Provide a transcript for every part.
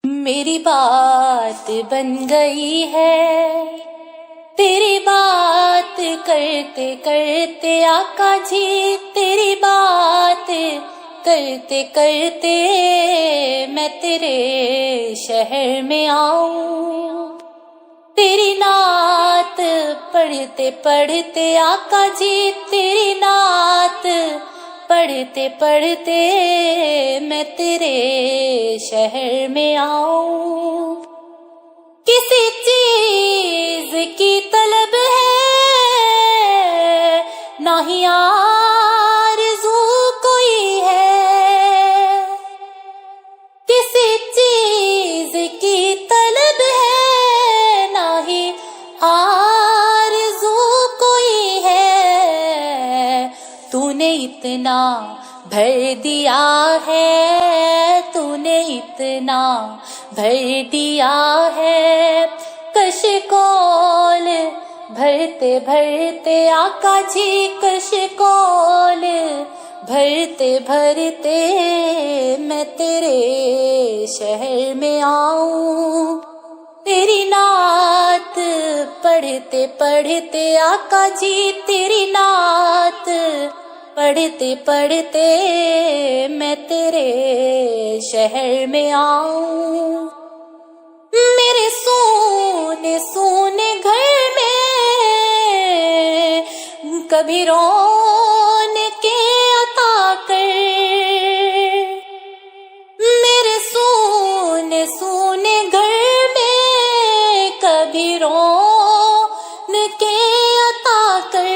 میری بات بن گئی ہے تیری بات کرتے کرتے آقا جی، تیری بات کرتے کرتے میں تیرے شہر میں آؤں، تیری نعت پڑھتے پڑھتے آقا جی، تیری نعت پڑھتے پڑھتے میں تیرے شہر میں آؤں۔ کسی چیز کی طلب ہے نہ ہی آرزو کوئی ہے، کسی چیز کی طلب ہے نہ ہی آرزو کوئی ہے، تو نے اتنا بھر دیا ہے، تو نے اتنا بھر دیا ہے، کش کول بھرتے بھرتے آقا جی، کش کول بھرتے بھرتے میں تیرے شہر میں آؤں، تیری نعت پڑھتے پڑھتے آقا جی، تیری نعت پڑھتے پڑھتے میں تیرے شہر میں آؤں۔ میرے سونے سونے گھر میں کبھی رون کے عطا کر، میرے سونے سونے گھر میں کبھی رون کے عطا کر،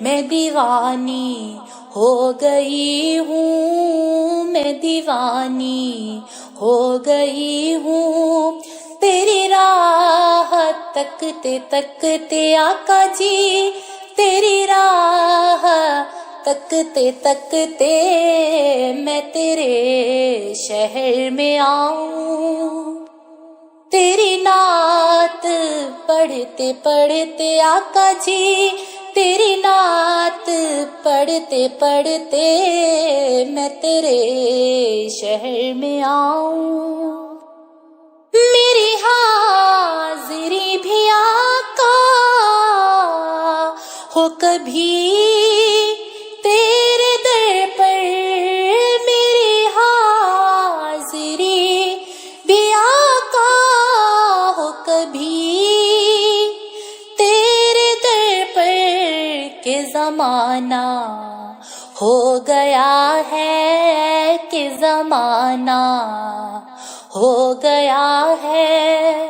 میں دیوانی ہو گئی ہوں، میں دیوانی ہو گئی ہوں، تیری راہ تکتے تکتے آقا جی، تیری راہ تکتے تکتے میں تیرے شہر میں آؤں، تیری نعت پڑھتے پڑھتے آقا جی، تیری نعت پڑھتے پڑھتے میں تیرے شہر میں آؤں۔ میری حاضری بھی آقا ہو کبھی تیرے در پر، میری حاضری بھی آقا ہو کبھی تیرے در پر، کہ زمانہ ہو گیا ہے، کہ زمانہ ہو گیا ہے،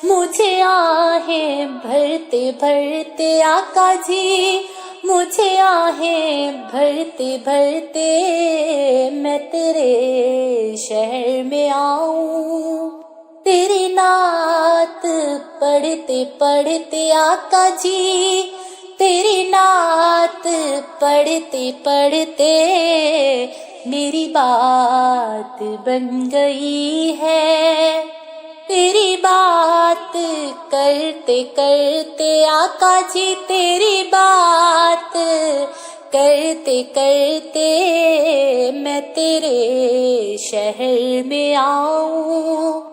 مجھے آہیں بھرتے بھرتے آقا جی، مجھے آہیں بھرتے بھرتے میں تیرے شہر میں آؤں، تیری نعت پڑھتے پڑھتے آقا جی، تیری نعت پڑھتے پڑھتے میری بات بن گئی ہے، تیری بات کرتے کرتے آقا جی، تیری بات کرتے کرتے میں تیرے شہر میں آؤں۔